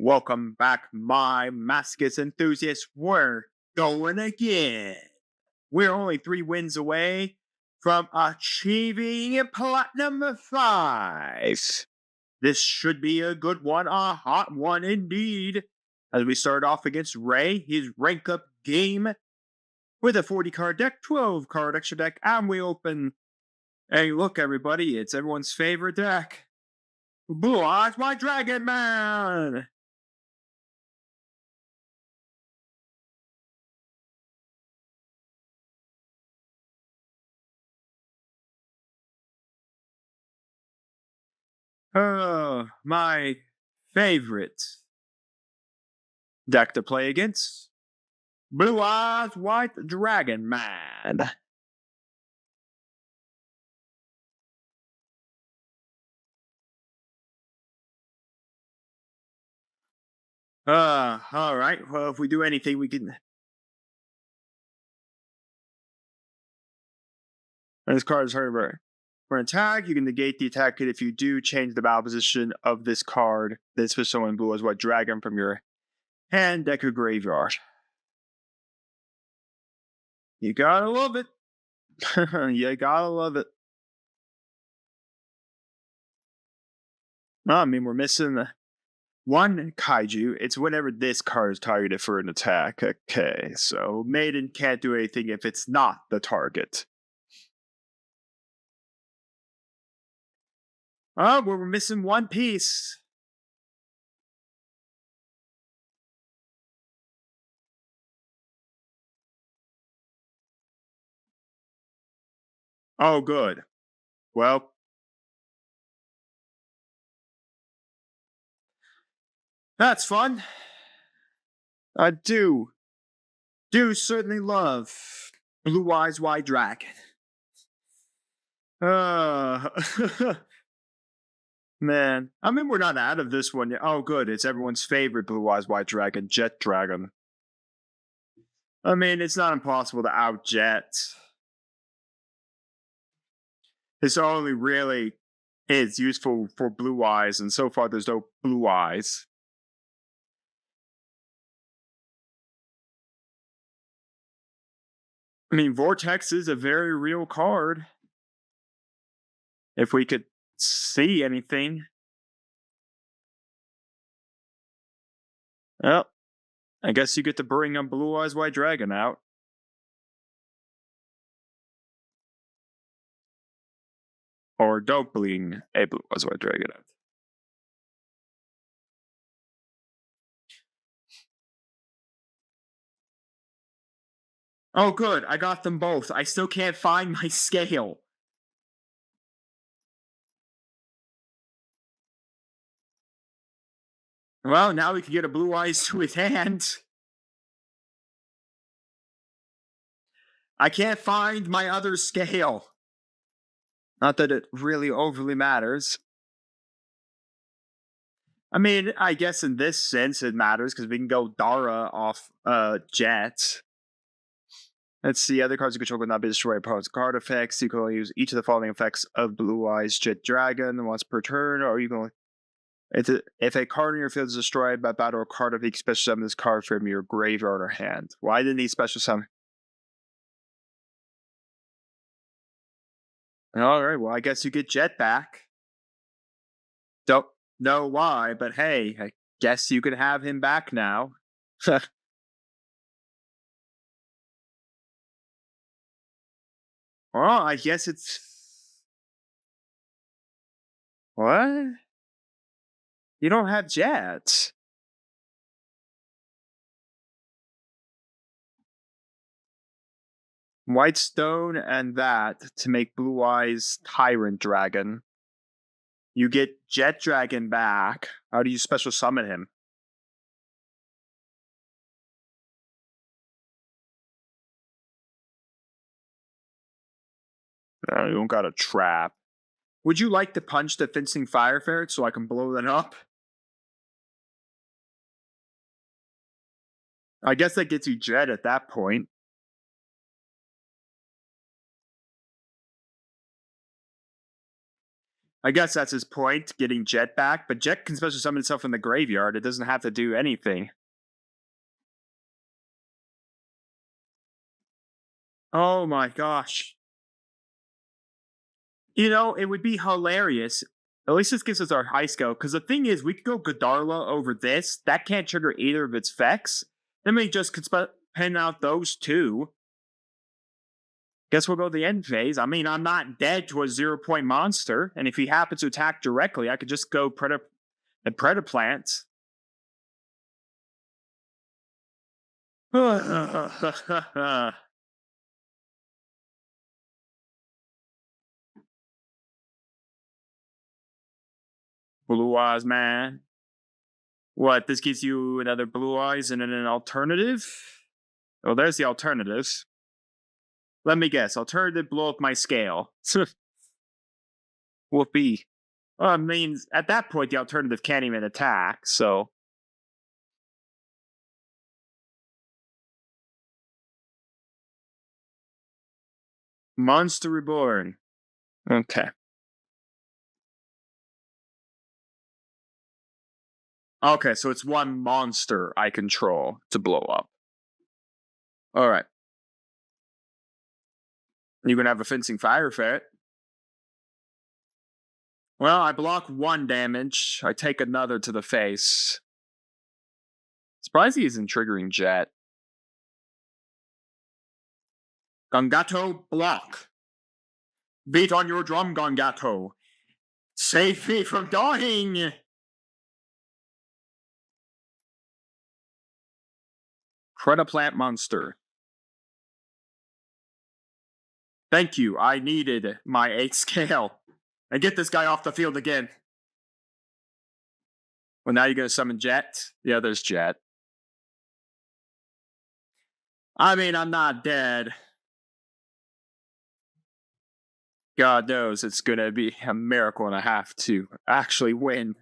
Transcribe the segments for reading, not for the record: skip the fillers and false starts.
Welcome back, my Masochist enthusiasts. We're going again. We're only 3 wins away from achieving Platinum 5. This should be a good one, a hot one indeed. As we start off against Ray, his rank up game with a 40 card deck, 12 card extra deck, and we open. Hey, look, everybody, it's everyone's favorite deck. Blue Eyes, my Dragon Man! My favorite deck to play against. Blue Eyes White Dragon Man. Alright. Well, if we do anything, we can. This card is hard. For an attack, you can negate the attack hit if you do change the battle position of this card. This was someone Blue Eyes White Dragon from your hand, deck, or graveyard. You gotta love it. You gotta love it. I mean, we're missing one kaiju. It's whenever this card is targeted for an attack. Okay, so Maiden can't do anything if it's not the target. Oh, well, we're missing one piece. Oh, good. Well, that's fun. I do certainly love Blue Eyes White Dragon. Man, I mean, we're not out of this one yet. Oh, good. It's everyone's favorite Blue Eyes White Dragon, Jet Dragon. I mean, it's not impossible to out Jet. This only really is useful for Blue Eyes, and so far there's no Blue Eyes. I mean, Vortex is a very real card. If we could see anything. Well, I guess you get to bring a Blue Eyes White Dragon out. Or don't bring a Blue Eyes White Dragon out. Oh, good. I got them both. I still can't find my scale. Well, now we can get a Blue Eyes to his hand. I can't find my other scale. Not that it really overly matters. I mean, I guess in this sense it matters because we can go Dara off Jet. Let's see, other cards you control will not be destroyed by opponent's card effects. You can only use each of the following effects of Blue Eyes Jet Dragon once per turn, or you can only... If a card in your field is destroyed by battle or card of each special summon this card from your graveyard or hand. Why didn't he special summon? Alright, well, I guess you get Jet back. Don't know why, but hey, I guess you can have him back now. Oh, I guess it's... What? You don't have Jet. White Stone and that to make Blue Eyes Tyrant Dragon. You get Jet Dragon back. How do you special summon him? You don't got a trap. Would you like to punch the Fencing Fire Ferret so I can blow that up? I guess that gets you Jet at that point. I guess that's his point, getting Jet back, but Jet can special summon itself in the graveyard. It doesn't have to do anything. Oh my gosh. You know, it would be hilarious. At least this gives us our high scale, because the thing is, we could go Godarla over this. That can't trigger either of its effects. Then we just could pen out those two. Guess we'll go the end phase. I mean, I'm not dead to a 0-point monster, and if he happens to attack directly, I could just go Predaplant. Blue Eyes, man. What, this gives you another Blue Eyes and an alternative? Oh, there's the alternatives. Let me guess. Alternative, blow up my scale. Whoopee. Well, I mean, at that point, the alternative can't even attack, so. Monster Reborn. Okay. Okay, so it's one monster I control to blow up. Alright. You can have a Fencing Fire Ferret. Well, I block one damage. I take another to the face. Surprised he isn't triggering Jet. Gangato, block. Beat on your drum, Gangato. Save me from dying! Predaplant monster. Thank you, I needed my 8th scale. And get this guy off the field again. Well, now you're gonna summon Jet? Yeah, there's Jet. I mean, I'm not dead. God knows it's gonna be a miracle and a half to actually win.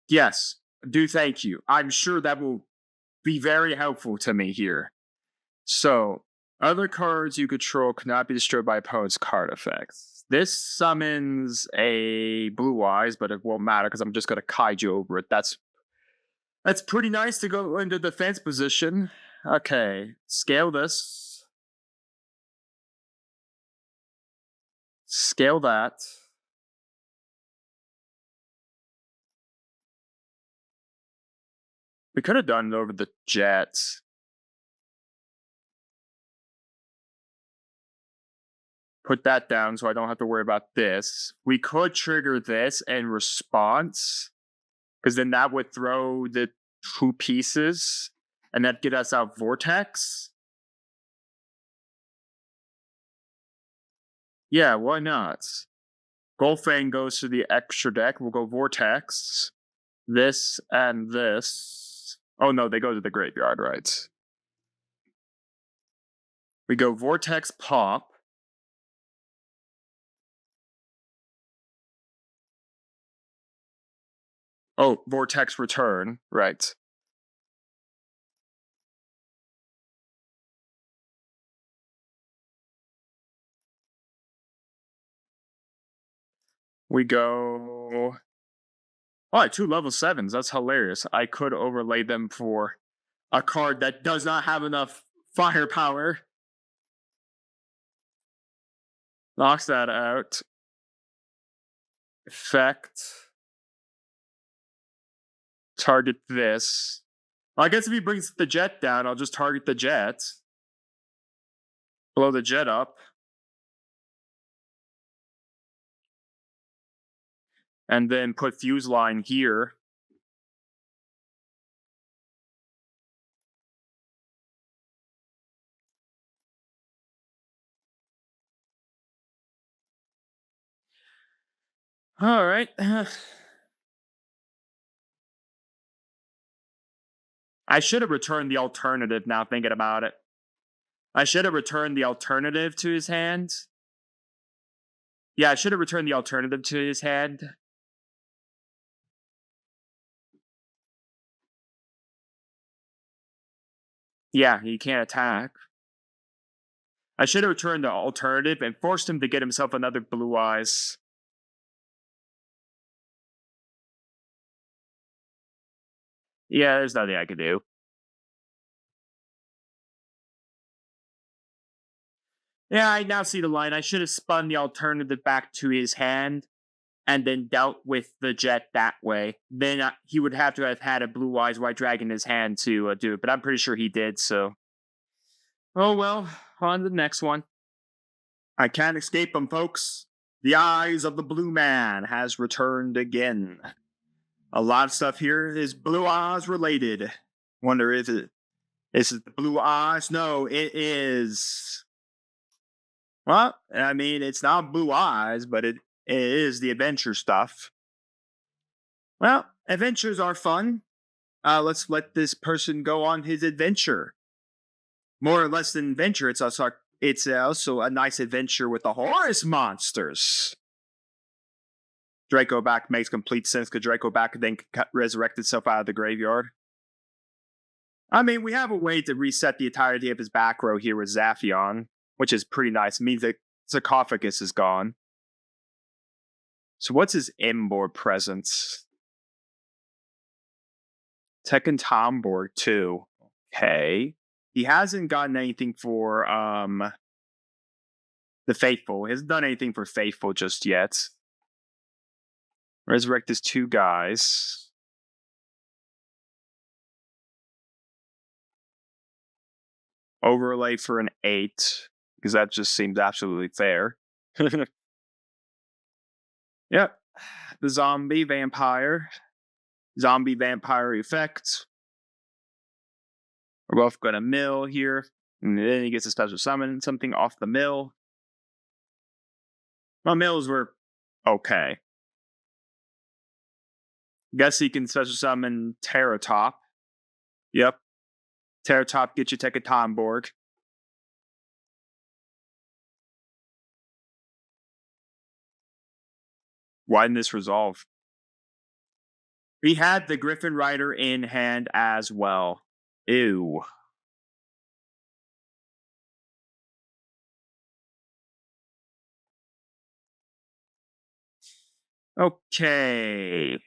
Yes, do thank you. I'm sure that will be very helpful to me here. So, other cards you control cannot be destroyed by opponent's card effects. This summons a Blue Eyes, but it won't matter because I'm just going to Kaiju over it. That's pretty nice to go into defense position. Okay, scale this. Scale that. We could have done it over the Jets. Put that down so I don't have to worry about this. We could trigger this in response, because then that would throw the 2 pieces, and that'd get us out Vortex. Yeah, why not? Goldfang goes to the extra deck. We'll go Vortex. This and this. Oh no, they go to the graveyard, right? We go Vortex Pop. Oh, Vortex Return, right. We go... Oh, 2 level 7s. That's hilarious. I could overlay them for a card that does not have enough firepower. Knocks that out. Effect. Target this. Well, I guess if he brings the Jet down, I'll just target the Jet. Blow the Jet up. And then put Fuse Line here. Alright. I should have returned the alternative now thinking about it. I should have returned the alternative to his hand. Yeah, I should have returned the alternative to his hand. Yeah, he can't attack. I should have returned the alternative and forced him to get himself another Blue Eyes. Yeah, there's nothing I could do. Yeah, I now see the line. I should have spun the alternative back to his hand and then dealt with the jet that way. Then he would have to have had a Blue Eyes White Dragon in his hand to do it, but I'm pretty sure he did, so. Oh well, on to the next one. I can't escape them, folks. The Eyes of the Blue Man has returned again. A lot of stuff here is Blue Eyes related. Wonder if it is it the Blue Eyes? No, it is. Well, I mean, it's not Blue Eyes, but it is the adventure stuff. Well, adventures are fun. Let's let this person go on his adventure. More or less than adventure, it's also a nice adventure with the Horus monsters. Draco back makes complete sense because Draco back then resurrect itself out of the graveyard. I mean, we have a way to reset the entirety of his back row here with Zaphion, which is pretty nice. It means the sarcophagus is gone. So what's his inboard presence? Tekken Tomborg too. Okay. He hasn't gotten anything for the Faithful. He hasn't done anything for Faithful just yet. Resurrect his 2 guys. Overlay for an 8, because that just seems absolutely fair. Yep. The zombie vampire effect. We're both gonna mill here. And then he gets a special summon something off the mill. My mills were okay. Guess he can special summon Terratop. Yep. Terratop, get you Tekken Tomborg. Why didn't this resolve? He had the Griffin Rider in hand as well. Ew. Okay.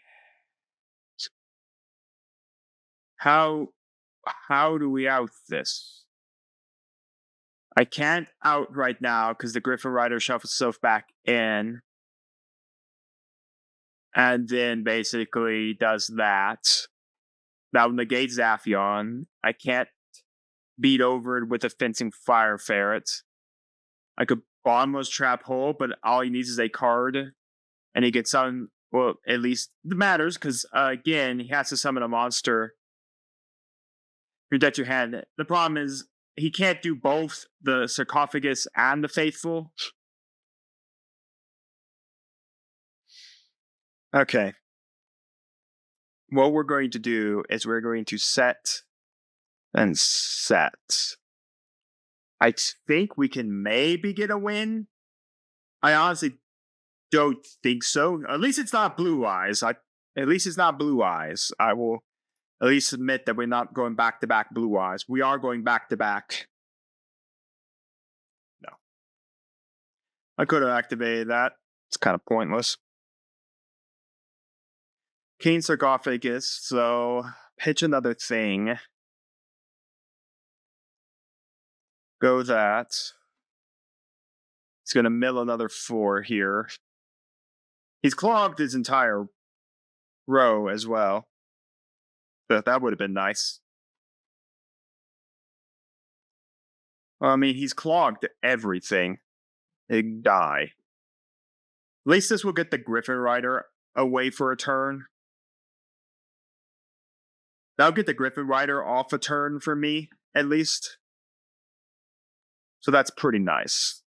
How do we out this? I can't out right now because the Griffin Rider shuffles itself back in. And then basically does that. Now negate Zaphion. I can't beat over it with a fencing fire ferret. I could bottomless trap hole, but all he needs is a card. And he gets on, well, at least it matters, because again, he has to summon a monster. Protect your hand. The problem is he can't do both the sarcophagus and the faithful. Okay. What we're going to do is we're going to set and set. I think we can maybe get a win. I honestly don't think so. At least it's not Blue Eyes. At least it's not Blue Eyes. I will at least admit that we're not going back to back Blue Eyes. We are going back to back. No. I could have activated that. It's kind of pointless. Keen sarcophagus, so pitch another thing. Go that. He's going to mill another 4 here. He's clogged his entire row as well. But that would have been nice. I mean, he's clogged everything. He'd die. At least this will get the Griffin Rider away for a turn. That'll get the Griffin Rider off a turn for me, at least. So that's pretty nice.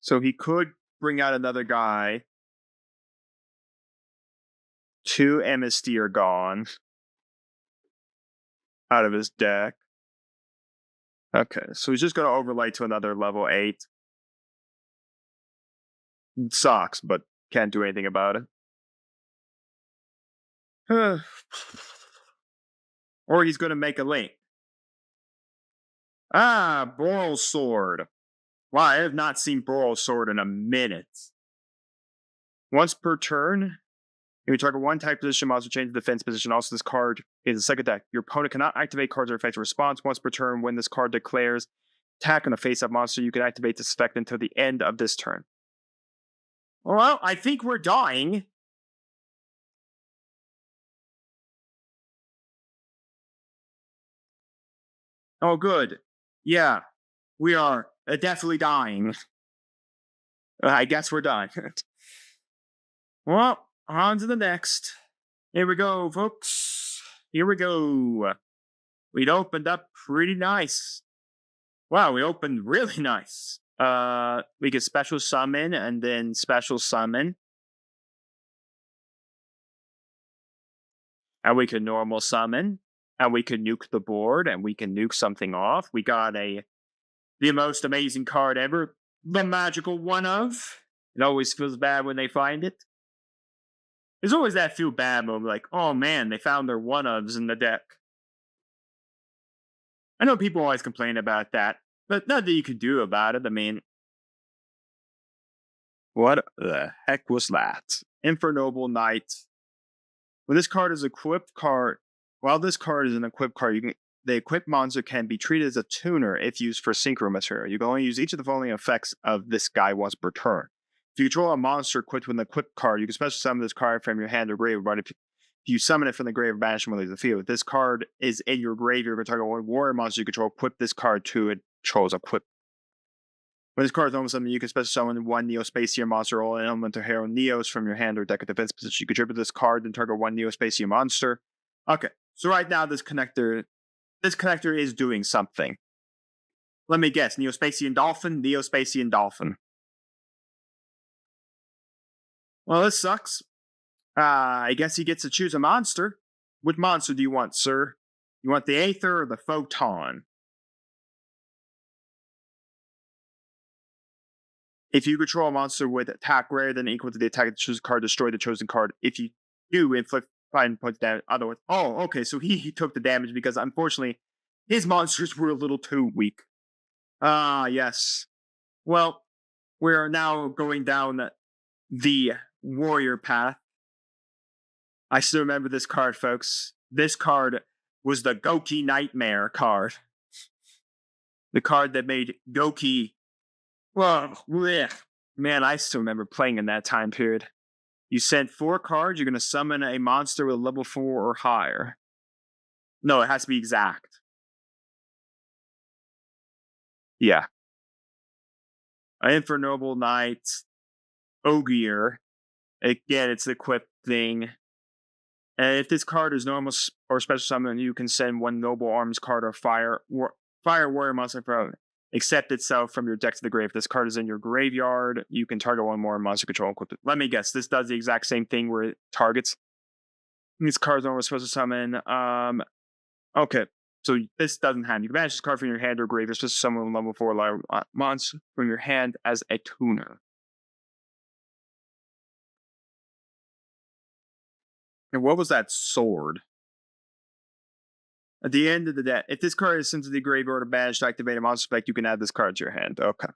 So he could bring out another guy. 2 MST are gone out of his deck. Okay, so he's just going to overlay to another level 8. It sucks, but Can't do anything about it. Or he's going to make a link. Boral Sword. Wow, I have not seen Boral Sword in a minute. Once per turn, if you target one type position monster, change the defense position. Also, this card is a second deck. Your opponent cannot activate cards or effect a response once per turn. When this card declares attack on a face-up monster, you can activate this effect until the end of this turn. Well, I think we're dying. Oh, good. Yeah, we are definitely dying. I guess we're done. Well, on to the next. Here we go, folks. Here we go. We'd opened up pretty nice. Wow, we opened really nice. We could special summon and then special summon. And we could normal summon. And we could nuke the board and we can nuke something off. We got the most amazing card ever. The magical one of. It always feels bad when they find it. There's always that feel bad moment, like, oh man, they found their one-ofs in the deck. I know people always complain about that, but nothing you can do about it. I mean, what the heck was that? Infernoble Knight. When this card is equipped card, while this card is an equipped card, the equipped monster can be treated as a tuner if used for synchro material. You can only use each of the following effects of this guy once per turn. If you control a monster equipped with an equipped card, you can special summon this card from your hand or graveyard. If you summon it from the grave or banish it when leaves the field. If this card is in your graveyard, target one warrior monster you control, equip this card to it. Controls equip. When this card is almost something, you can special summon one Neo-Spacian monster or elemental hero Neos from your hand or deck of defense position. You contribute this card and target one Neo-Spacian monster. Okay, so right now this connector is doing something. Let me guess, Neo-Spacian Dolphin, Neo-Spacian Dolphin. Well, this sucks. I guess he gets to choose a monster. Which monster do you want, sir? You want the Aether or the Photon? If you control a monster with attack greater than or equal to the attack of the chosen card, destroy the chosen card. If you do, inflict 5 points damage. Otherwise, oh, okay, so he took the damage because unfortunately his monsters were a little too weak. Yes. Well, we're now going down the warrior path. I still remember this card, folks. This card was the Goki Nightmare card. The card that made Goki... Well, bleh. Man, I still remember playing in that time period. You send 4 cards, you're going to summon a monster with level 4 or higher. No, it has to be exact. Yeah. Infernoble Knight. Ogier. Again, it's the equipped thing. And if this card is normal or special summon, you can send 1 Noble Arms card or Fire Warrior monster from accept itself from your deck to the grave. If this card is in your graveyard, you can target 1 more monster control. Let me guess, this does the exact same thing where it targets. These cards are supposed to summon. Okay, so this doesn't happen. You can banish this card from your hand or grave. It's just summon level 4 monster from your hand as a tuner. And what was that sword? At the end of the day, if this card is sent to the graveyard or banished to activate a monster spec, you can add this card to your hand. Okay.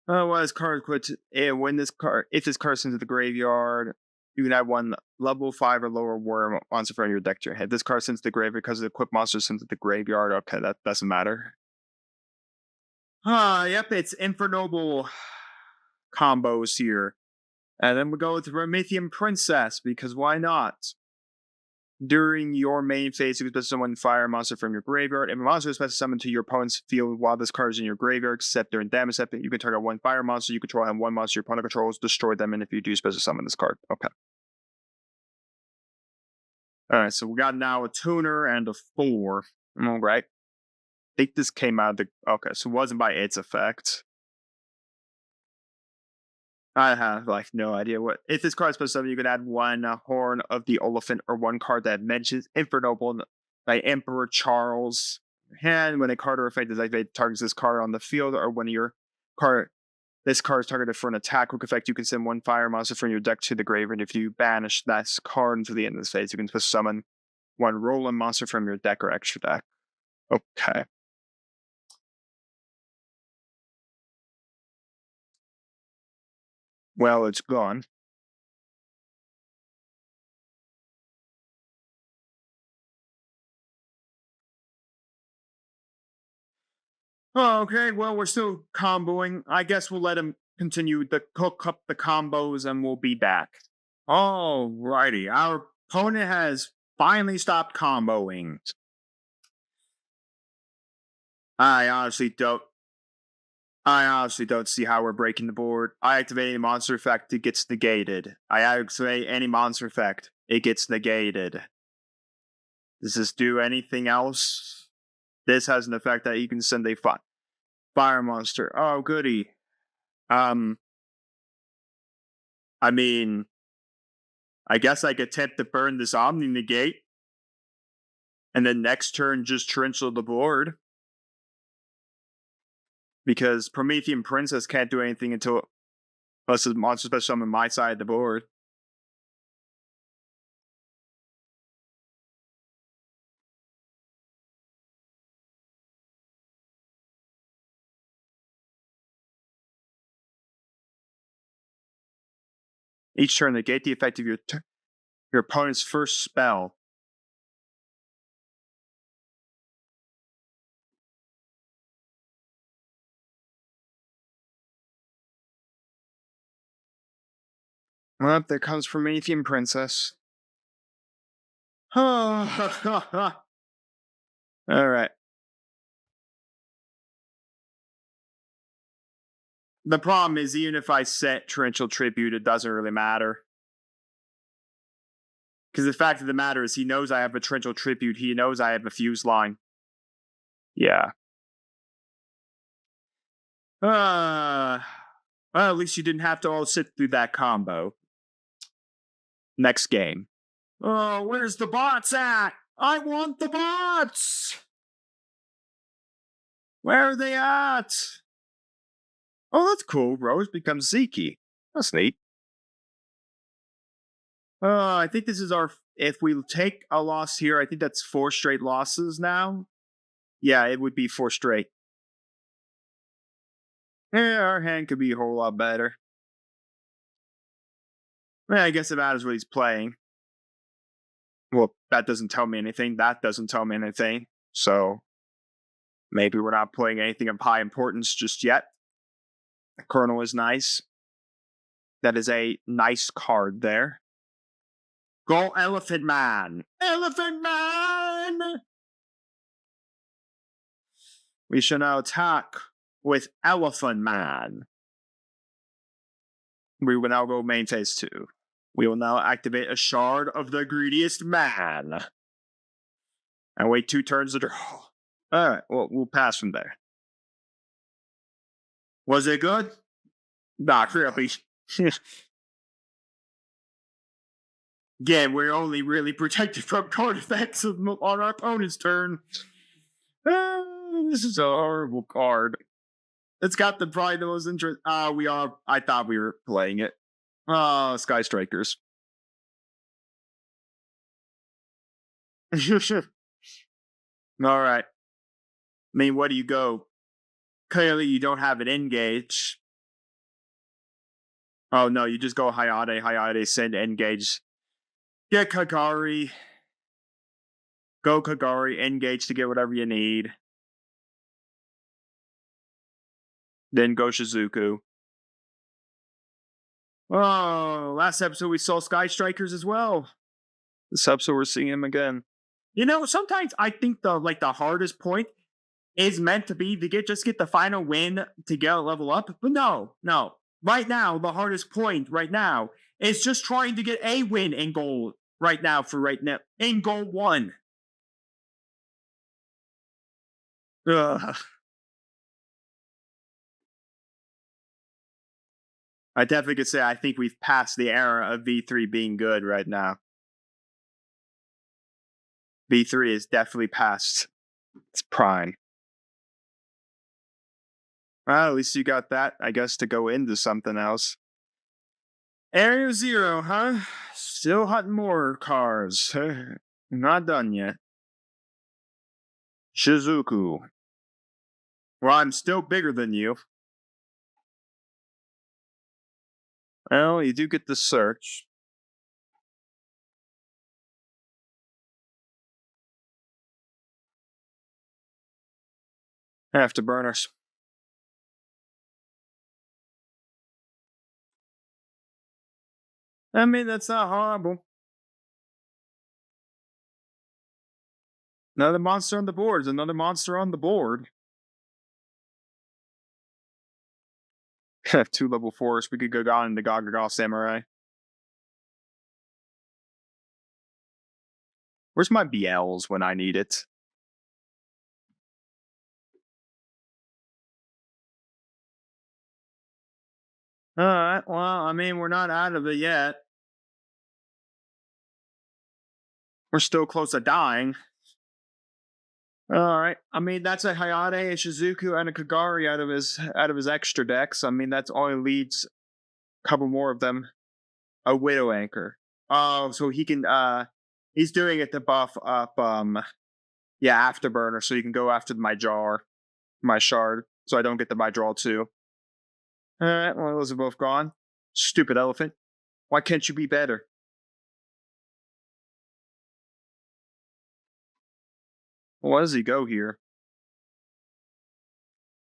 Well, this card quits. If this card is sent to the graveyard, you can add 1 level 5 or lower warrior monster from your deck to your hand. This card sent to the graveyard because the equipped monster is sent to the graveyard. Okay, that doesn't matter. Yep, it's Infernoble combos here. And then we go with Promethean Princess, because why not? During your main phase, you can special summon fire monster from your graveyard. If a monster is special summoned to your opponent's field while this card is in your graveyard, except during damage step, you can target 1 fire monster you control and 1 monster your opponent controls, destroy them, and if you do, special summon this card. Okay. Alright, so we got now a tuner and a 4. Alright. I think this came out of the... Okay, so it wasn't by its effect. I have no idea what. If this card is supposed to summon, you can add 1 Horn of the Elephant or 1 card that mentions Infernoble by Emperor Charles. And when a card or effect is activated, targets this card on the field or one of your card This card is targeted for an attack. Quick effect, you can send one fire monster from your deck to the graveyard. If you banish that card until the end of this phase, you can summon one rolling monster from your deck or extra deck. Okay. Well, it's gone. Oh, okay, well, we're still comboing. I guess we'll let him continue to cook up the combos and we'll be back. Alrighty, our opponent has finally stopped comboing. I honestly don't see how we're breaking the board. I activate a monster effect, it gets negated. I activate any monster effect, it gets negated. Does this do anything else? This has an effect that you can send a fire monster. Oh, goody. I mean, I guess I could attempt to burn this Omni Negate. And then next turn, just torrential the board. Because Promethean Princess can't do anything unless the monster special summon my side of the board. Each turn, negate the effect of your opponent's first spell. Well, there comes Promethean Princess. Alright. The problem is, even if I set Torrential Tribute, it doesn't really matter. Because the fact of the matter is, he knows I have a Torrential Tribute, he knows I have a Fuse Line. Yeah. Well, at least you didn't have to all sit through that combo. Next game. Oh, where's the bots at? I want the bots! Where are they at? Oh, that's cool. Rose becomes Zeke. That's neat. I think this is our... If we take a loss here, I think that's 4 straight losses now. Yeah, it would be 4 straight. Yeah, our hand could be a whole lot better. Yeah, I guess it matters what he's playing. Well, that doesn't tell me anything. That doesn't tell me anything. So, maybe we're not playing anything of high importance just yet. The Colonel is nice. That is a nice card there. Go Elephant Man! Elephant Man! We shall now attack with Elephant Man. We will now go main phase 2. We will now activate a Shard of the Greediest Man. And wait 2 turns to draw. Alright, well, we'll pass from there. Was it good? Not really. Again, we're only really protected from card effects on our opponent's turn. This is a horrible card. It's got probably the most interest. I thought we were playing it. Sky Strikers. Alright. I mean, what do you go? Clearly, you don't have an engage. Oh, no, you just go Hayate, send engage. Get Kagari. Go Kagari, engage to get whatever you need. Then go Shizuku. Oh, last episode we saw Sky Strikers as well. This episode we're seeing him again. You know, sometimes I think the hardest point is meant to be to just get the final win to get a level up. But no. Right now, the hardest point right now is just trying to get a win in goal right now in goal 1. Ugh. I definitely could say I think we've passed the era of V3 being good right now. V3 is definitely past its prime. Well, at least you got that, I guess, to go into something else. Area 0, huh? Still hunting more cars. Not done yet. Shizuku. Well, I'm still bigger than you. Well, you do get the search. Afterburners. I mean, that's not horrible. Another monster on the board is another monster on the board. Have 2 level 4s. We could go down into Gagaga Samurai. Where's my BLs when I need it? Alright, well, I mean, we're not out of it yet. We're still close to dying. Alright, I mean, that's a Hayate, a Shizuku, and a Kagari out of his extra decks. I mean, that's only leads a couple more of them. A Widow Anchor. Oh, so he can, he's doing it to buff up, Afterburner, so you can go after my shard, so I don't get the my draw too. Alright, well, those are both gone. Stupid elephant. Why can't you be better? Well, why does he go here?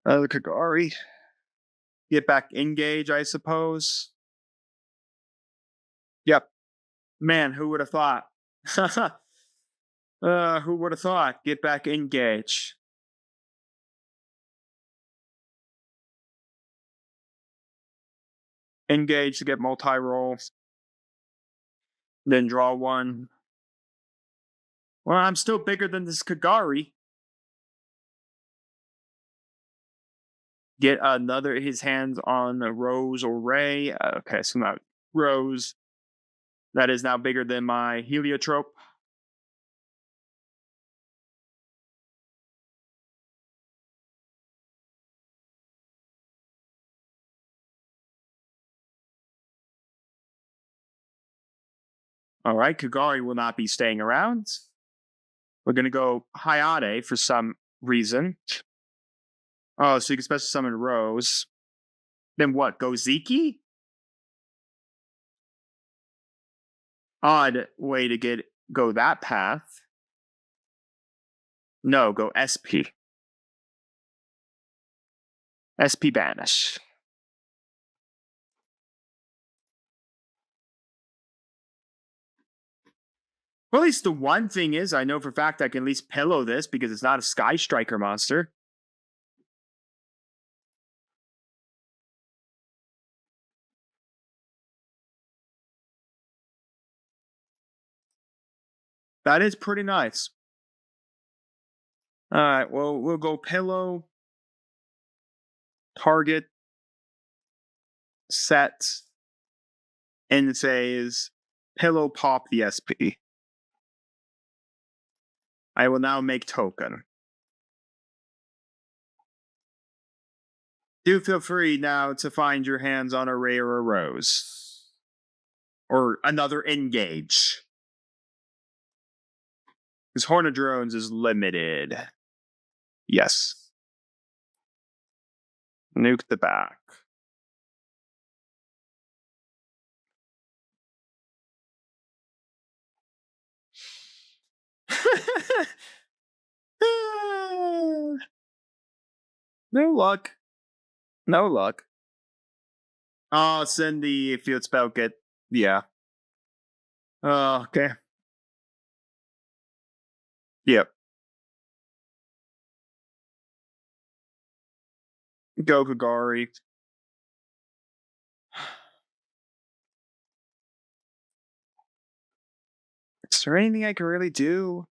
The Kagari. Get back engage, I suppose. Yep. Man, who would have thought? Who would have thought? Get back engage. Engage to get multi-roll. Then draw one. Well, I'm still bigger than this Kagari. Get his hands on Rose or Ray. Okay, so now Rose. That is now bigger than my Heliotrope. Alright, Kagari will not be staying around. We're going to go Hayate for some reason. Oh, so you can special summon Rose. Then what? Go Ziki? Odd way to go that path. No, go SP. SP banish. Well, at least the one thing is, I know for a fact I can at least pillow this because it's not a Sky Striker monster. That is pretty nice. Alright, well, we'll go pillow. Target. Set. And it says pillow pop the SP. I will now make token. Do feel free now to find your hands on a Ray or a Rose. Or another engage. Because Horn of Drones is limited. Yes. Nuke the back. No luck. No luck. Oh, send the field spell kit. Yeah. Oh, okay. Yep. Go Kagari. Is there anything I can really do?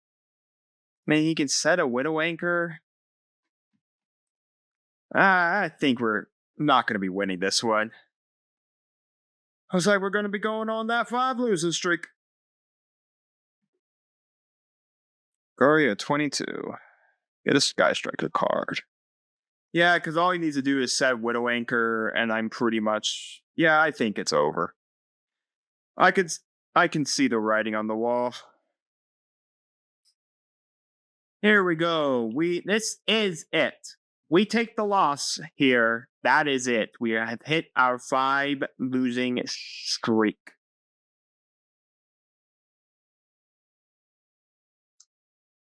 I mean, he can set a Widow Anchor. I think we're not going to be winning this one. I was like, we're going to be going on that 5 losing streak. Garia 22. Get a Sky Striker card. Yeah, because all he needs to do is set Widow Anchor, and I'm pretty much. Yeah, I think it's over. I could. I can see the writing on the wall. Here we go. This is it. We take the loss here. That is it. We have hit our 5 losing streak.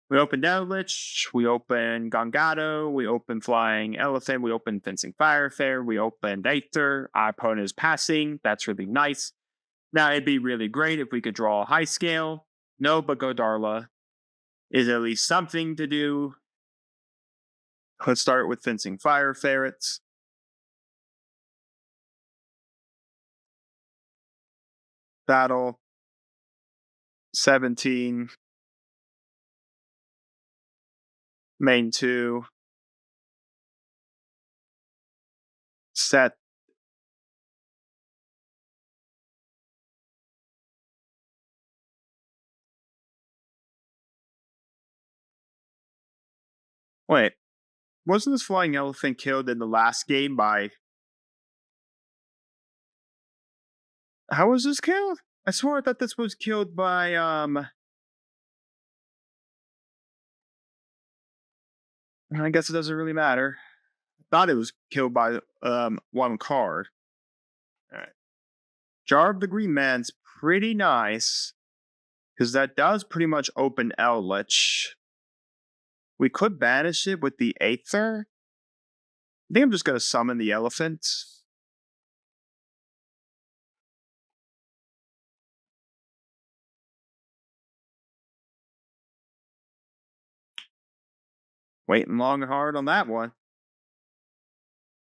We open Delich, we open Gongado, we open Flying Elephant, we open Fencing Firefair, we open Aether. Our opponent is passing. That's really nice. Now, it'd be really great if we could draw a high scale. No, but Godarla is at least something to do. Let's start with Fencing Fire Ferrets. Battle 17. Main 2. Set. Wait, wasn't this Flying Elephant killed in the last game by... How was this killed? I swore I thought this was killed by, I guess it doesn't really matter. I thought it was killed by, one card. Alright. Jar of the Green Man's pretty nice, because that does pretty much open Eldritch. We could banish it with the Aether. I think I'm just going to summon the elephant. Waiting long and hard on that one.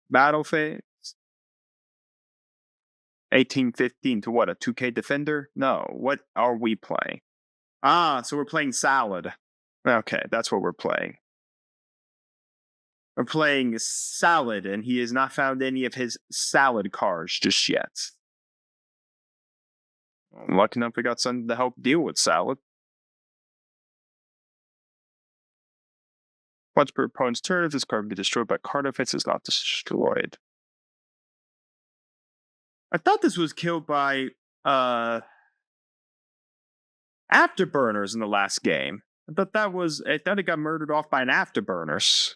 Battle phase. 1815 to what? A 2K defender? No. What are we playing? Ah, so we're playing Salad. Okay, that's what we're playing. We're playing Salad, and he has not found any of his salad cards just yet. I'm lucky enough we got something to help deal with Salad. Once per opponent's turn, if this card can be destroyed by card effects, is not destroyed. I thought this was killed by Afterburners in the last game. I thought it got murdered off by an Afterburners.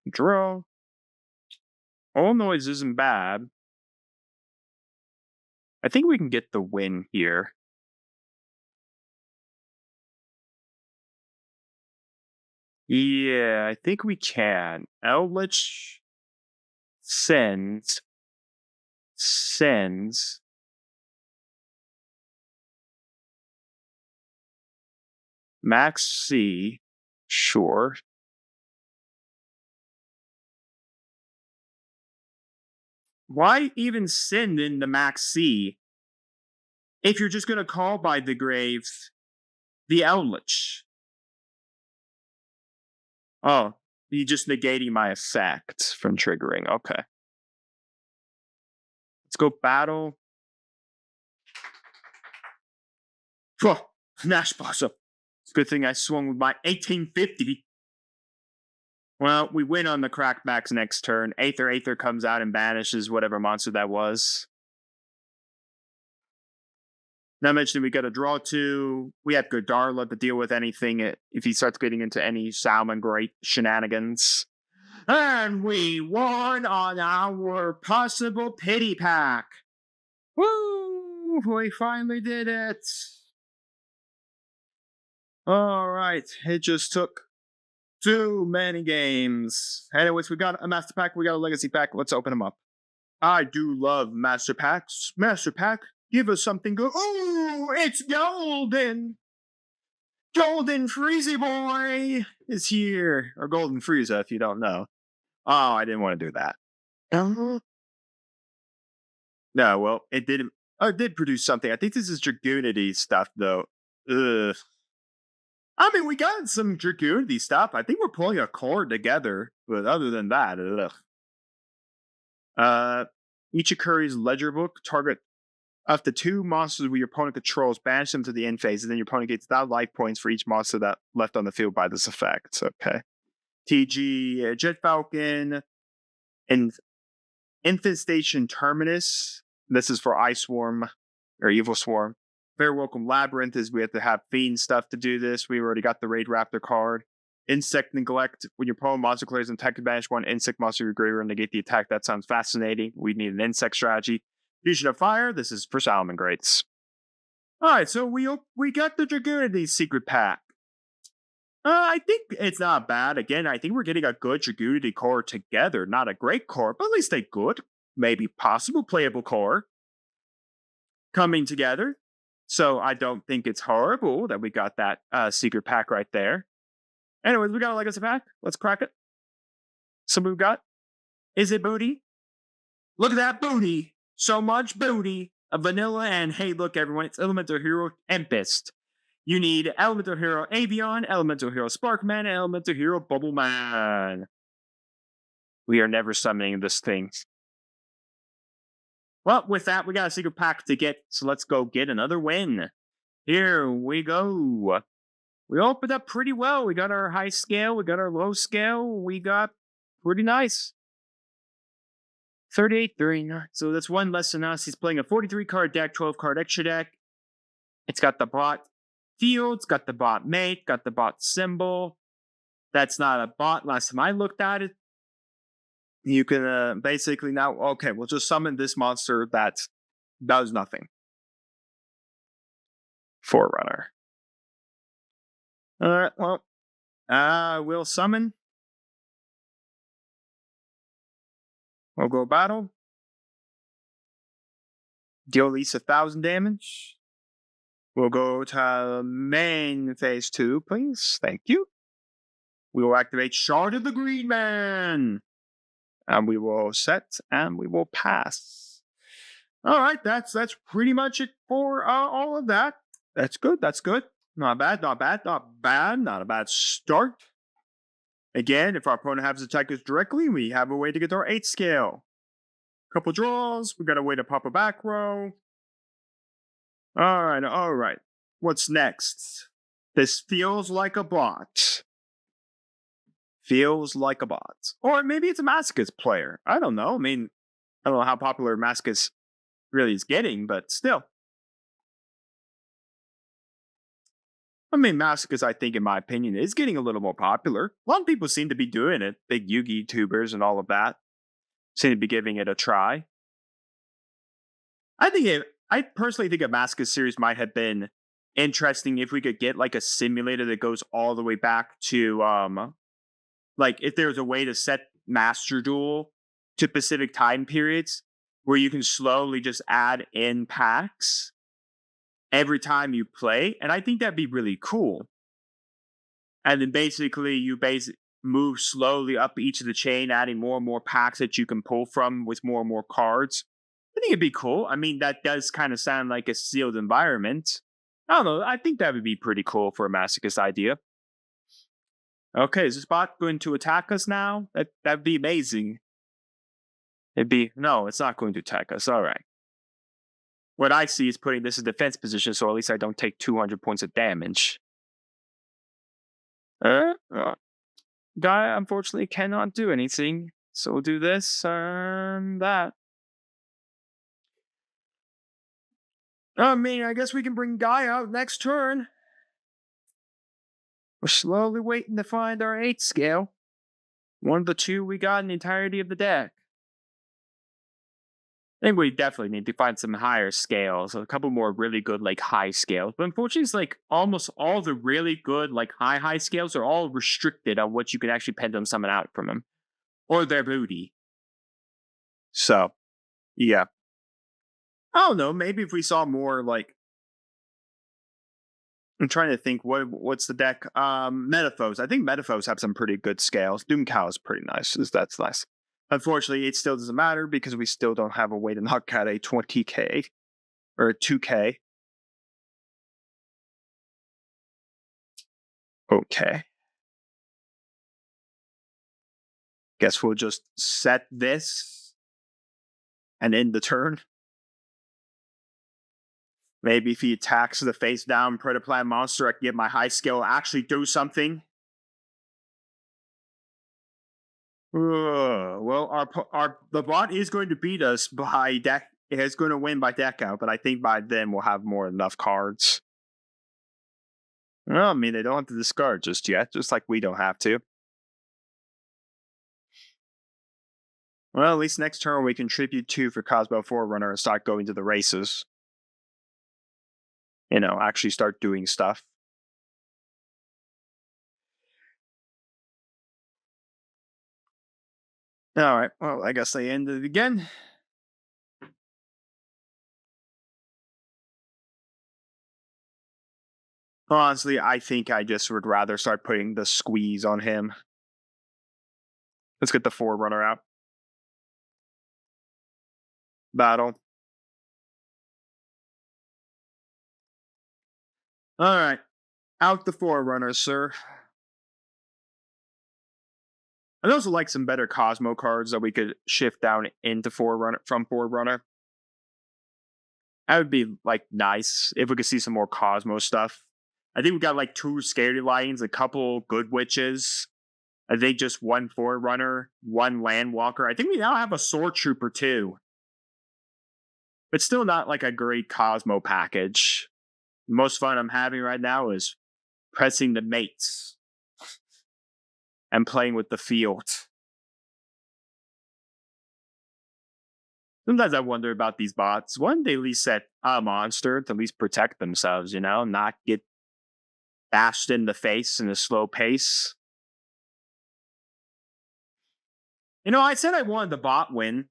Draw. All noise isn't bad. I think we can get the win here. Yeah, I think we can. Eldritch sends. Max C. Sure. Why even send in the Max C if you're just going to call by the grave the Eldritch? Oh, you're just negating my effect from triggering. Okay. Let's go battle. Whoa, Nash Blossom. It's a good thing I swung with my 1850. Well, we win on the crackbacks next turn. Aether comes out and banishes whatever monster that was. Now mentioned we got a draw 2. We have Godarla to deal with anything if he starts getting into any Salmon Great shenanigans. And we won on our possible pity pack. Woo! We finally did it. All right. It just took too many games. Anyways, we got a master pack. We got a legacy pack. Let's open them up. I do love master packs. Master pack, give us something good. Oh, it's golden. Golden Freezy Boy is here. Or Golden Frieza, if you don't know. Oh, I didn't want to do that. No, well, it did. It did produce something. I think this is Dragunity stuff, though. Ugh. I mean, we got some Dragunity stuff. I think we're pulling a card together, but other than that, ugh. Ichikuri's Ledger Book. Target up to 2 monsters your opponent controls. Banish them to the end phase, and then your opponent gets 1,000 life points for each monster that left on the field by this effect. Okay. TG Jet Falcon, and Infestation Terminus. This is for Ice Swarm or Evil Swarm. Very Welcome Labyrinth is we have to have Fiend stuff to do this. We already got the Raid Raptor card. Insect Neglect. When your opponent monster declares an attack advantage, one insect monster your graveyard negate the attack. That sounds fascinating. We need an insect strategy. Fusion of Fire. This is for Salomon Greats. Alright, so we got the Dragunity secret pack. I think it's not bad. Again, I think we're getting a good Dragunity core together. Not a great core, but at least a good, maybe possible playable core coming together. So I don't think it's horrible that we got that secret pack right there. Anyways, we got a legacy pack. Let's crack it. So we've got, is it booty? Look at that booty. So much booty. A vanilla, and hey, look everyone, it's Elemental Hero Tempest. You need Elemental Hero Avion, Elemental Hero Sparkman, and Elemental Hero Bubbleman. We are never summoning this thing. Well, with that, we got a secret pack to get, so let's go get another win. Here we go. We opened up pretty well. We got our high scale, we got our low scale, we got pretty nice. 38, 39. So that's one less than us. He's playing a 43 card deck, 12 card extra deck. It's got the bot Fields, got the bot Mate, got the bot Symbol. That's not a bot. Last time I looked at it, you can basically now, okay, we'll just summon this monster that does nothing. Forerunner. Alright, well, we'll summon. We'll go battle. Deal at least 1,000 damage. We'll go to main phase 2, please. Thank you. We will activate Shard of the Green Man. And we will set and we will pass. Alright, that's pretty much it for all of that. That's good, that's good. Not bad, not bad, not bad. Not a bad start. Again, if our opponent has attacked us directly, we have a way to get to our 8 scale. Couple draws, we got a way to pop a back row. Alright. What's next? This feels like a bot. Feels like a bot. Or maybe it's a Masochist player. I don't know. I mean, I don't know how popular Masochist really is getting, but still. I mean, Masochist, I think, in my opinion, is getting a little more popular. A lot of people seem to be doing it. Big Yugi tubers and all of that seem to be giving it a try. I personally think a Masochist series might have been interesting if we could get like a simulator that goes all the way back to like if there's a way to set Master Duel to specific time periods where you can slowly just add in packs every time you play, and I think that'd be really cool. And then basically you move slowly up each of the chain, adding more and more packs that you can pull from with more and more cards. I think it'd be cool. I mean, that does kind of sound like a sealed environment. I don't know. I think that would be pretty cool for a Masochist idea. Okay, is this bot going to attack us now? That'd be amazing. No, it's not going to attack us. All right. What I see is putting this in defense position, so at least I don't take 200 points of damage. Guy, unfortunately, cannot do anything. So we'll do this and that. I mean, I guess we can bring Guy out next turn. We're slowly waiting to find our 8 scale. One of the 2 we got in the entirety of the deck. I think we definitely need to find some higher scales, a couple more really good, like, high scales. But unfortunately, it's like almost all the really good, like, high scales are all restricted on what you can actually pendulum summon out from them. Or their booty. So, yeah. I don't know, maybe if we saw more, like, I'm trying to think, what's the deck? Metaphors. I think Metaphors have some pretty good scales. Doomcow is pretty nice. That's nice. Unfortunately, it still doesn't matter because we still don't have a way to knock out a 20k or a 2k. Okay. Guess we'll just set this and end the turn. Maybe if he attacks the face down Protoplan monster, I can get my high skill actually do something. Well, the bot is going to beat us by deck. It's going to win by deck out, but I think by then we'll have more than enough cards. Well, I mean, they don't have to discard just yet, just like we don't have to. Well, at least next turn we contribute 2 for Cosmo Forerunner and start going to the races. Actually start doing stuff. All right, well, I guess they ended it again. Honestly, I think I just would rather start putting the squeeze on him. Let's get the Forerunner out. Battle. All right. Out the Forerunner, sir. I'd also like some better Cosmo cards that we could shift down into Forerunner from Forerunner. That would be nice if we could see some more Cosmo stuff. I think we got 2 Scary Lions, a couple Good Witches. I think just 1 Forerunner, 1 Landwalker. I think we now have a Sword Trooper too. But still not a great Cosmo package. The most fun I'm having right now is pressing the mates and playing with the field. Sometimes I wonder about these bots. Why don't they at least set a monster to at least protect themselves, not get bashed in the face in a slow pace? I said I wanted the bot win.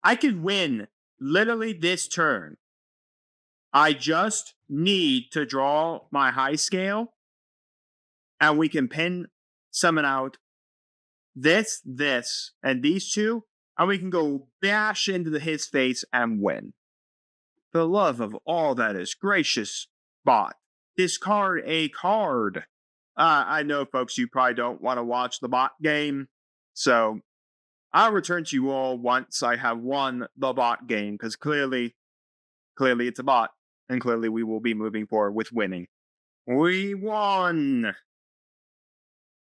I could win literally this turn. I just need to draw my high scale, and we can pin summon out this, and these 2, and we can go bash into his face and win. For the love of all that is gracious, bot, discard a card. I know, folks, you probably don't want to watch the bot game, so I'll return to you all once I have won the bot game, because clearly it's a bot, and clearly we will be moving forward with winning. We won!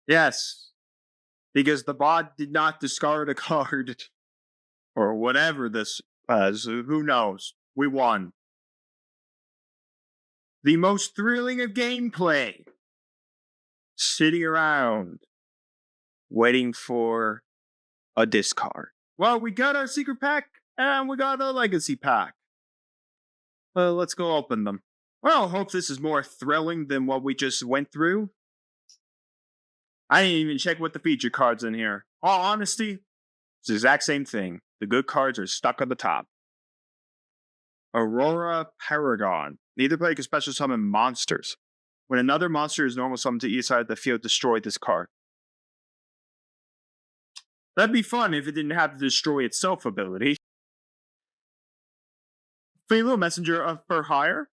Yes, because the bot did not discard a card, or whatever this was. Who knows? We won. The most thrilling of gameplay. Sitting around, waiting for a discard. Well, we got our secret pack, and we got a legacy pack. Let's go open them. Well, hope this is more thrilling than what we just went through. I didn't even check what the feature cards in here. All honesty, it's the exact same thing. The good cards are stuck on the top. Aurora Paragon. Neither player can special summon monsters. When another monster is normal summoned to either side of the field, destroy this card. That'd be fun if it didn't have the destroy itself ability. Little Messenger for hire.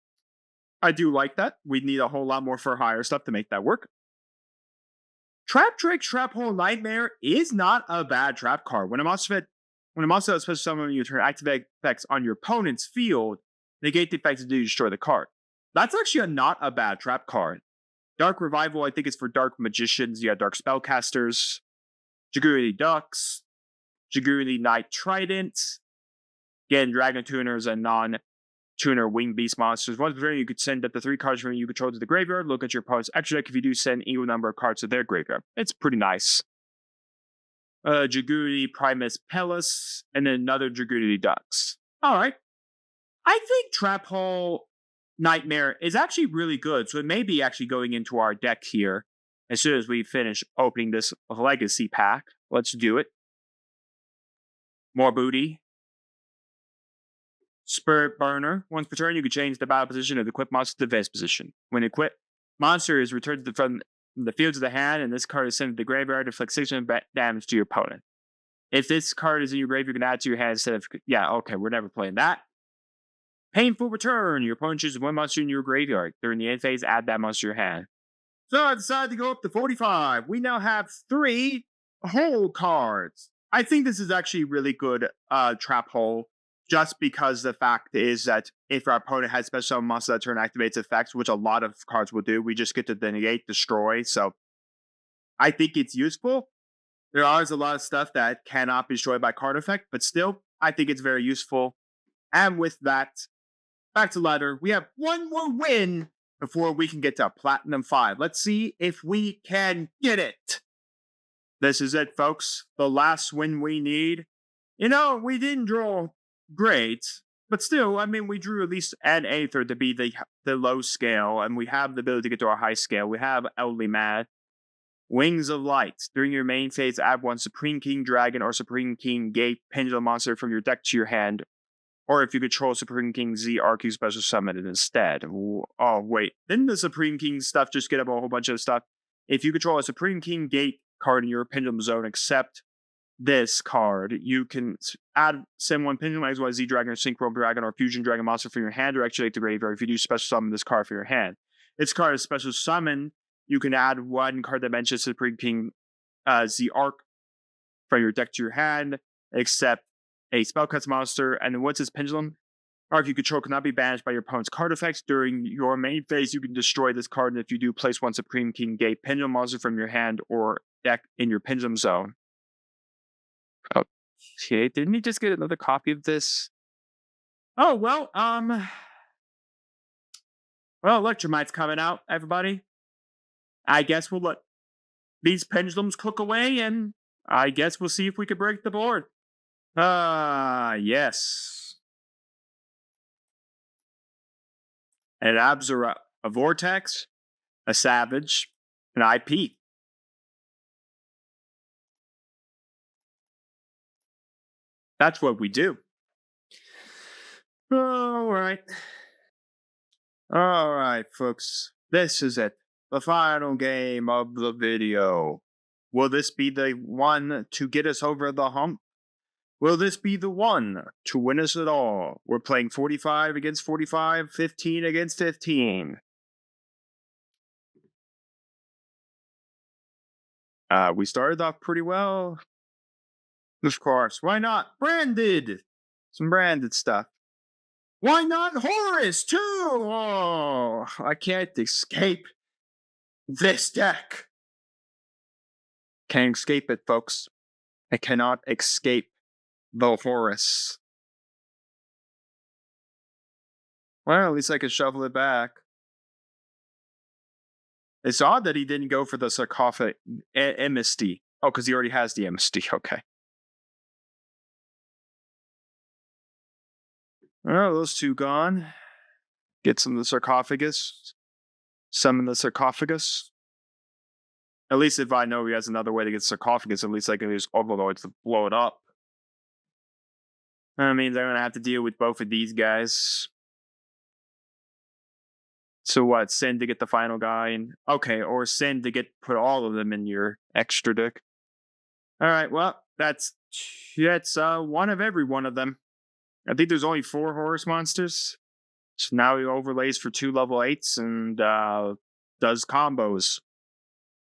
I do like that. We need a whole lot more for hire stuff to make that work. Trap Trick Trap Hole Nightmare is not a bad trap card. When a monster has special summon, you turn activate effects on your opponent's field, negate the effects to destroy the card. That's actually not a bad trap card. Dark Revival, I think, is for Dark Magicians. You have Dark Spellcasters, Dragunity Ducks, Dragunity Knight Trident. Again, Dragon Tuners and non-tuner Winged Beast monsters. Once per turn, you could send up to 3 cards from you control to the graveyard. Look at your opponent's extra deck if you do send equal number of cards to their graveyard. It's pretty nice. Dragunity Primus Pellus, and then another Dragunity Ducks. Alright. I think Trap Hole Nightmare is actually really good, so it may be actually going into our deck here as soon as we finish opening this legacy pack. Let's do it. More booty. Spirit Burner. Once per turn, you can change the battle position of the equipped monster to the defense position. When equipped, monster is returned from the field to the hand, and this card is sent to the graveyard to inflict 6 damage to your opponent. If this card is in your grave, you can add to your hand instead of... Yeah, okay, we're never playing that. Painful Return. Your opponent chooses 1 monster in your graveyard. During the end phase, add that monster to your hand. So I decided to go up to 45. We now have 3 hole cards. I think this is actually really good trap hole. Just because the fact is that if our opponent has special monster that turn activates effects, which a lot of cards will do, we just get to negate, destroy. So I think it's useful. There is a lot of stuff that cannot be destroyed by card effect, but still, I think it's very useful. And with that, back to ladder. We have one more win before we can get to Platinum 5. Let's see if we can get it. This is it, folks. The last win we need. You know, we didn't draw great, but still, I mean, we drew at least an Aether to be the low scale, and we have the ability to get to our high scale. We have Elderly Mad. Wings of Light. During your main phase, add one Supreme King Dragon or Supreme King Gate Pendulum monster from your deck to your hand. Or if you control Supreme King Z Arc, you special summon it instead. Oh, wait. Didn't the Supreme King stuff just get up a whole bunch of stuff? If you control a Supreme King Gate card in your Pendulum Zone, except this card, you can send one Pendulum XYZ Dragon or Synchro Dragon or Fusion Dragon monster from your hand or actually to the graveyard if you do special summon this card for your hand. This card is special summon. You can add one card that mentions Supreme King Z Arc from your deck to your hand, except a spellcast monster. And then once its pendulum, or if you control, cannot be banished by your opponent's card effects. During your main phase, you can destroy this card. And if you do, place one Supreme King Gate pendulum monster from your hand or deck in your pendulum zone. Okay, didn't he just get another copy of this? Oh, well, Electromite's coming out, everybody. I guess we'll let these pendulums cook away, and I guess we'll see if we can break the board. Yes. An Abzura, a Vortex, a Savage, an IP. That's what we do. All right, folks. This is it. The final game of the video. Will this be the one to get us over the hump? Will this be the one to win us it all? We're playing 45 against 45, 15 against 15. We started off pretty well. Of course. Why not? Branded! Some branded stuff. Why not Horus, too? Oh, I can't escape this deck. Can't escape it, folks. I cannot escape the Horus. Well, at least I can shovel it back. It's odd that he didn't go for the sarcophagus MST. Oh, because he already has the MST. Okay. Well, those two gone. Get some of the sarcophagus. Summon the sarcophagus. At least if I know he has another way to get sarcophagus, at least I can use Overlords to blow it up. I mean, they're going to have to deal with both of these guys. So what? Send to get the final guy? And okay, or send to put all of them in your extra deck. Alright, well, that's one of every one of them. I think there's only 4 Horus monsters. So now he overlays for 2 level 8s and does combos.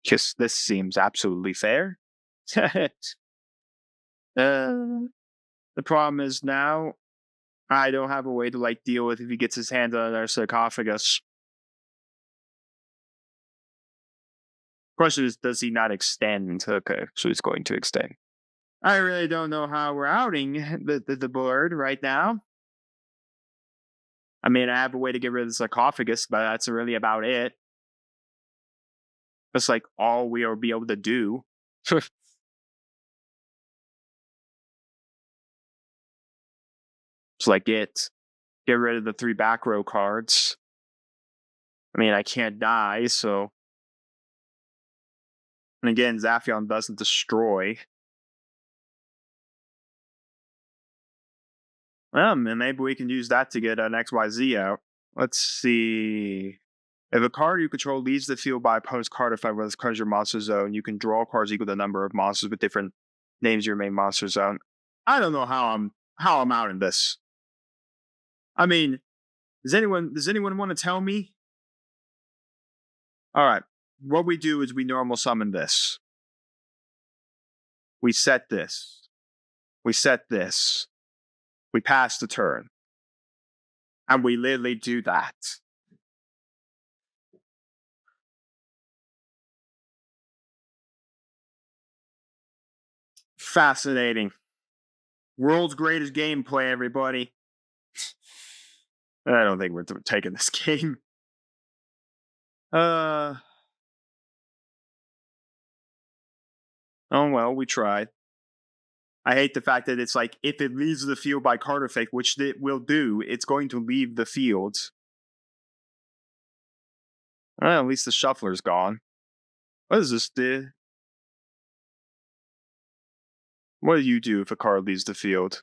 Yes, this seems absolutely fair. The problem is now I don't have a way to deal with if he gets his hands on our sarcophagus. Question is, does he not extend? Okay, so he's going to extend. I really don't know how we're outing the board right now. I mean, I have a way to get rid of the sarcophagus, but that's really about it. That's all we'll be able to do. It's get rid of the 3 back row cards. I mean, I can't die, so. And again, Zaphion doesn't destroy. Well, maybe we can use that to get an XYZ out. Let's see. If a card you control leaves the field by opponent's card effect with this card is your monster zone, you can draw cards equal to the number of monsters with different names in your main monster zone. I don't know how I'm out in this. I mean, does anyone want to tell me? All right. What we do is we normal summon this. We set this. We set this. We pass the turn. And we literally do that. Fascinating. World's greatest gameplay, everybody. I don't think we're taking this game. Oh well, we tried. I hate the fact that it's like, if it leaves the field by card effect, which it will do, it's going to leave the field. Well, at least the shuffler's gone. What does this do? What do you do if a card leaves the field?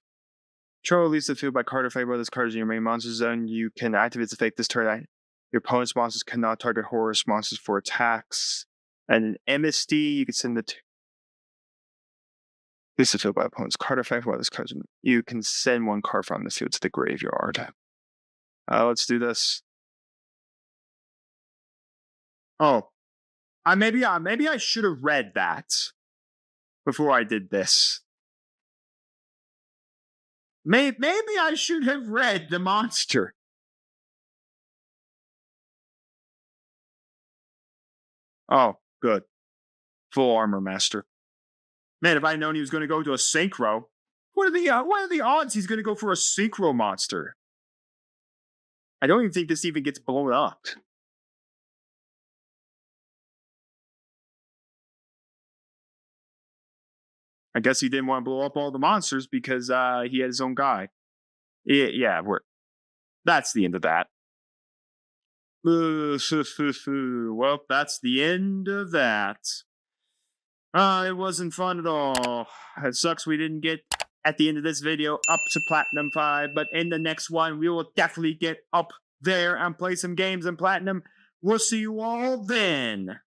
Control leaves the field by card effect. While this card is in your main monster zone, you can activate its effect this turn. Your opponent's monsters cannot target horror's monsters for attacks. And an MSD, you can send the leaves the field by opponent's card effect. While this card, you can send one card from the field to the graveyard. Let's do this. Oh, maybe I should have read that before I did this. Maybe I should have read the monster. Oh, good. Full armor master. Man, if I'd known he was going to go to a synchro, what are the odds he's going to go for a synchro monster? I don't even think this even gets blown up. I guess he didn't want to blow up all the monsters because he had his own guy. Yeah, that's the end of that. Well, that's the end of that. It wasn't fun at all. It sucks we didn't get, at the end of this video, up to Platinum 5, but in the next one, we will definitely get up there and play some games in Platinum. We'll see you all then.